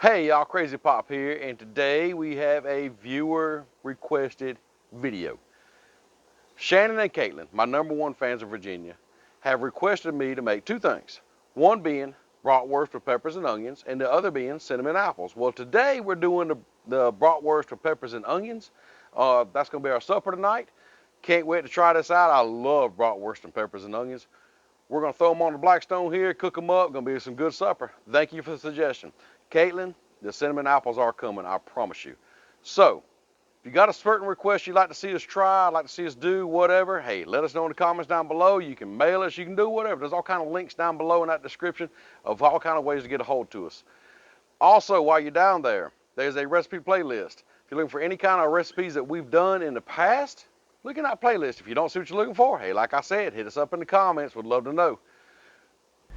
Hey y'all, Crazy Pop here, and today we have a viewer requested video. Shannon and Caitlin, my #1 fans of Virginia, have requested me to make two things. One being bratwurst with peppers and onions, and the other being cinnamon apples. Well, today we're doing the bratwurst with peppers and onions. That's gonna be our supper tonight. Can't wait to try this out. I love bratwurst and peppers and onions. We're gonna throw them on the Blackstone here, cook them up, gonna be some good supper. Thank you for the suggestion. Caitlin, the cinnamon apples are coming, I promise you. So, if you got a certain request you'd like to see us try, like to see us do, whatever, hey, let us know in the comments down below. You can mail us, you can do whatever. There's all kind of links down below in that description of all kind of ways to get a hold to us. Also, while you're down there, there's a recipe playlist. If you're looking for any kind of recipes that we've done in the past, look in that playlist. If you don't see what you're looking for, hey, like I said, hit us up in the comments. We'd love to know.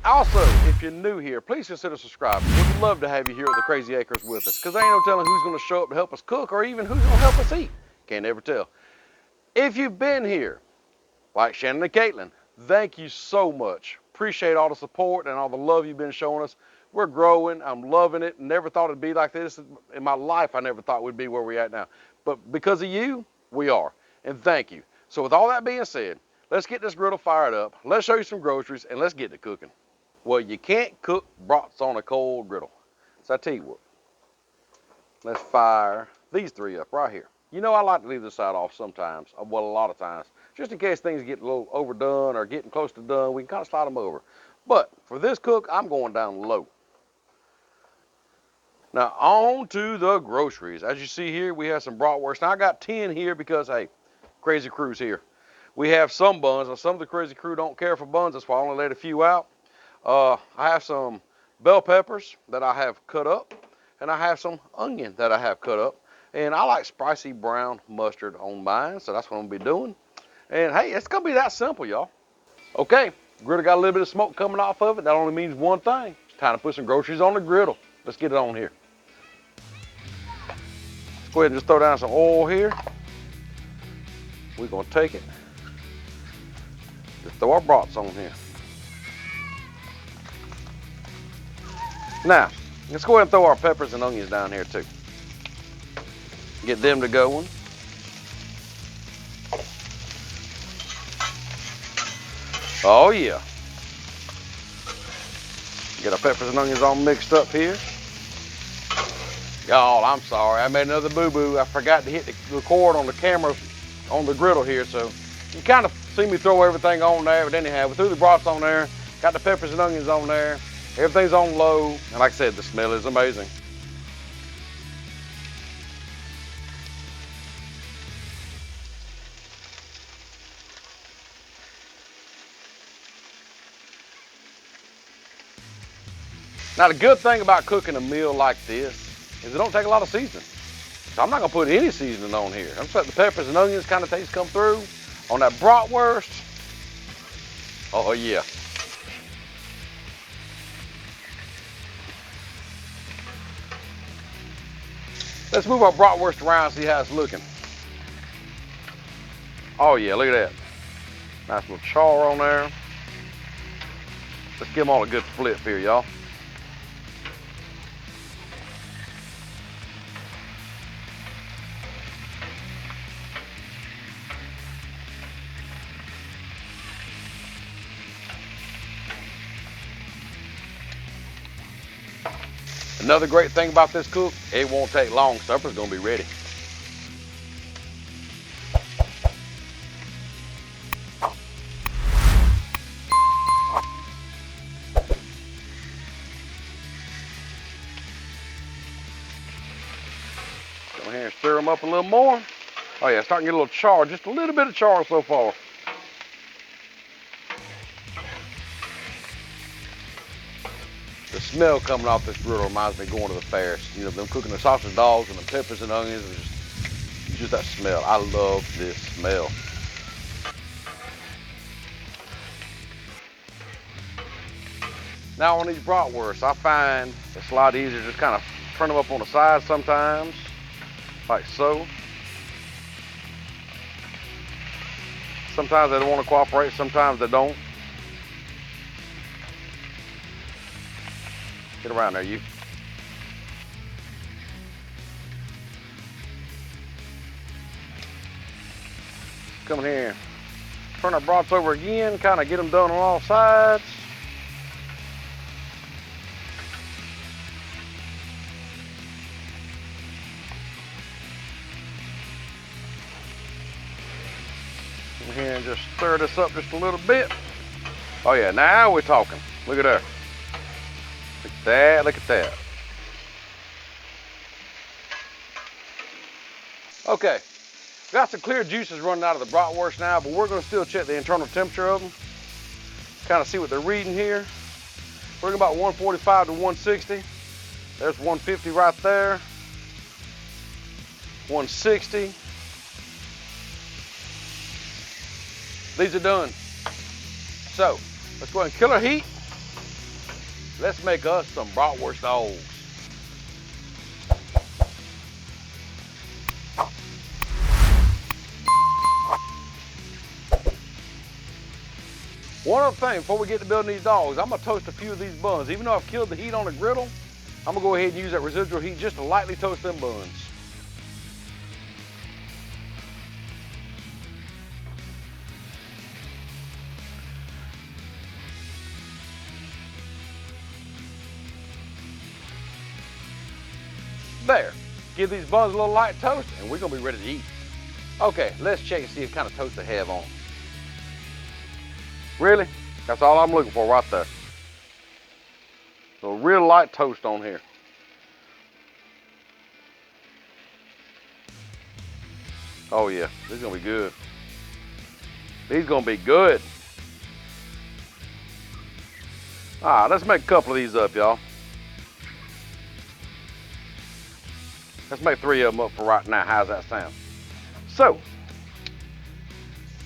Also, if you're new here, please consider subscribing. We'd love to have you here at the Crazy Acres with us, because there ain't no telling who's going to show up to help us cook or even who's going to help us eat. Can't ever tell. If you've been here, like Shannon and Caitlin, thank you so much. Appreciate all the support and all the love you've been showing us. We're growing. I'm loving it. Never thought it'd be like this in my life. I never thought we'd be where we're at now. But because of you, we are. And thank you. So with all that being said, let's get this griddle fired up. Let's show you some groceries and let's get to cooking. Well, you can't cook brats on a cold griddle. So I tell you what, let's fire these three up right here. You know, I like to leave this side off sometimes, well, a lot of times, just in case things get a little overdone or getting close to done, we can kind of slide them over. But for this cook, I'm going down low. Now, on to the groceries. As you see here, we have some bratwurst. Now, I got 10 here because, hey, Crazy Crew's here. We have some buns. Now, some of the Crazy Crew don't care for buns. That's why I only let a few out. I have some bell peppers that I have cut up, and I have some onion that I have cut up. And I like spicy brown mustard on mine, so that's what I'm gonna be doing. And hey, it's gonna be that simple, y'all. Okay, griddle got a little bit of smoke coming off of it. That only means one thing. It's time to put some groceries on the griddle. Let's get it on here. Let's go ahead and just throw down some oil here. We're gonna take it, just throw our brats on here. Now, let's go ahead and throw our peppers and onions down here too. Get them to going. Oh yeah. Get our peppers and onions all mixed up here. Y'all, I'm sorry, I made another boo-boo. I forgot to hit the record on the camera on the griddle here, so you kind of see me throw everything on there, but anyhow, we threw the brats on there, got the peppers and onions on there. Everything's on low, and like I said, the smell is amazing. Now, the good thing about cooking a meal like this is it don't take a lot of seasoning. So I'm not gonna put any seasoning on here. I'm just letting the peppers and onions kind of taste come through. On that bratwurst, oh yeah. Let's move our bratwurst around and see how it's looking. Oh yeah, look at that. Nice little char on there. Let's give them all a good flip here, y'all. Another great thing about this cook, it won't take long. Supper's gonna be ready. Go ahead and stir them up a little more. Oh yeah, starting to get a little char, just a little bit of char so far. The smell coming off this griddle reminds me of going to the fairs. You know, them cooking the sausage dogs and the peppers and onions, and just that smell. I love this smell. Now on these bratwursts, I find it's a lot easier to just kind of turn them up on the side sometimes, like so. Sometimes they don't want to cooperate, sometimes they don't. Get around there, you. Come in here and turn our brats over again, kind of get them done on all sides. Come here and just stir this up just a little bit. Oh yeah, now we're talking. Look at that. Look at that, look at that. Okay, got some clear juices running out of the bratwurst now, but we're gonna still check the internal temperature of them. Kind of see what they're reading here. We're about 145 to 160. There's 150 right there. 160. These are done. So, let's go ahead and kill our heat. Let's make us some bratwurst dogs. One other thing before we get to building these dogs, I'm gonna toast a few of these buns. Even though I've killed the heat on the griddle, I'm gonna go ahead and use that residual heat just to lightly toast them buns. There, give these buns a little light toast and we're gonna be ready to eat. Okay, let's check and see what kind of toast they have on. Really? That's all I'm looking for right there. So real light toast on here. Oh yeah, this is gonna be good. These gonna be good. All right, let's make a couple of these up, y'all. Let's make 3 of them up for right now. How's that sound? So,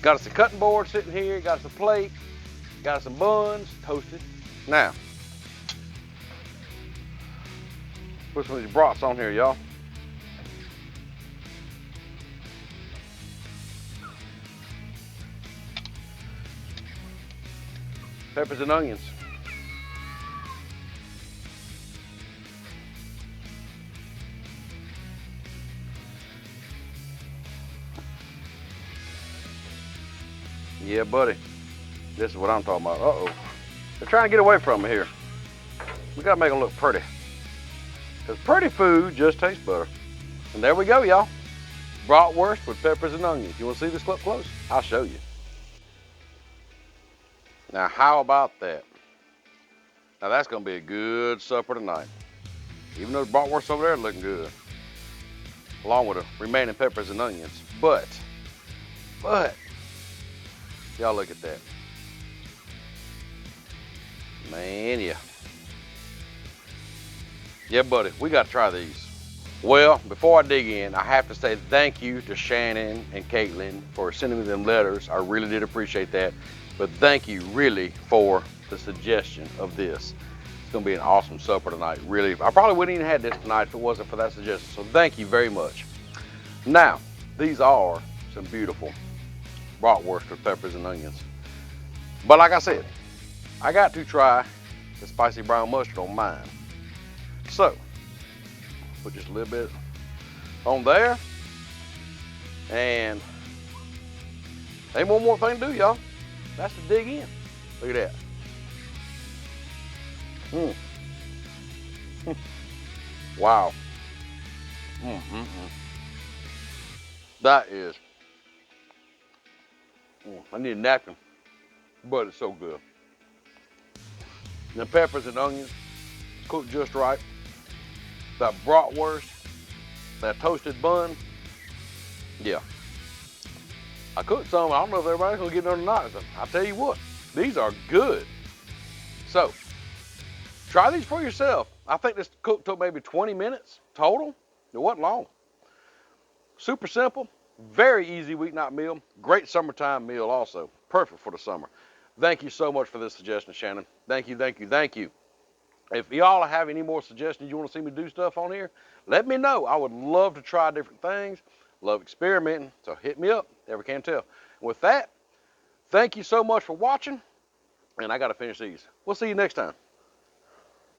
got us a cutting board sitting here, got us a plate, got us some buns toasted. Now, put some of these brats on here, y'all. Peppers and onions. Yeah, buddy. This is what I'm talking about. Uh-oh. They're trying to get away from me here. We gotta make them look pretty. Because pretty food just tastes better. And there we go, y'all. Bratwurst with peppers and onions. You wanna see this up close? I'll show you. Now, how about that? Now, that's gonna be a good supper tonight. Even though the bratwurst over there looking good. Along with the remaining peppers and onions. But, y'all look at that. Man, yeah. Yeah, buddy, we got to try these. Well, before I dig in, I have to say thank you to Shannon and Caitlin for sending me them letters. I really did appreciate that. But thank you really for the suggestion of this. It's gonna be an awesome supper tonight, really. I probably wouldn't even have had this tonight if it wasn't for that suggestion. So thank you very much. Now, these are some beautiful bratwurst with peppers and onions. But like I said, I got to try the spicy brown mustard on mine. So, put just a little bit on there. And ain't one more thing to do, y'all. That's to dig in. Look at that. Wow. That is. I need a napkin, but it's so good. The peppers and onions cooked just right. That bratwurst, that toasted bun. Yeah. I cooked some. I don't know if everybody's gonna get none tonight. I'll tell you what, these are good. So, try these for yourself. I think this cooked took maybe 20 minutes total. It wasn't long. Super simple, very easy weeknight meal. Great summertime meal also. Perfect for the summer. Thank you so much for this suggestion, Shannon. Thank you, thank you, thank you. If y'all have any more suggestions you want to see me do stuff on here, let me know. I would love to try different things. Love experimenting, so hit me up. Never can tell. With that, thank you so much for watching, and I got to finish these. We'll see you next time.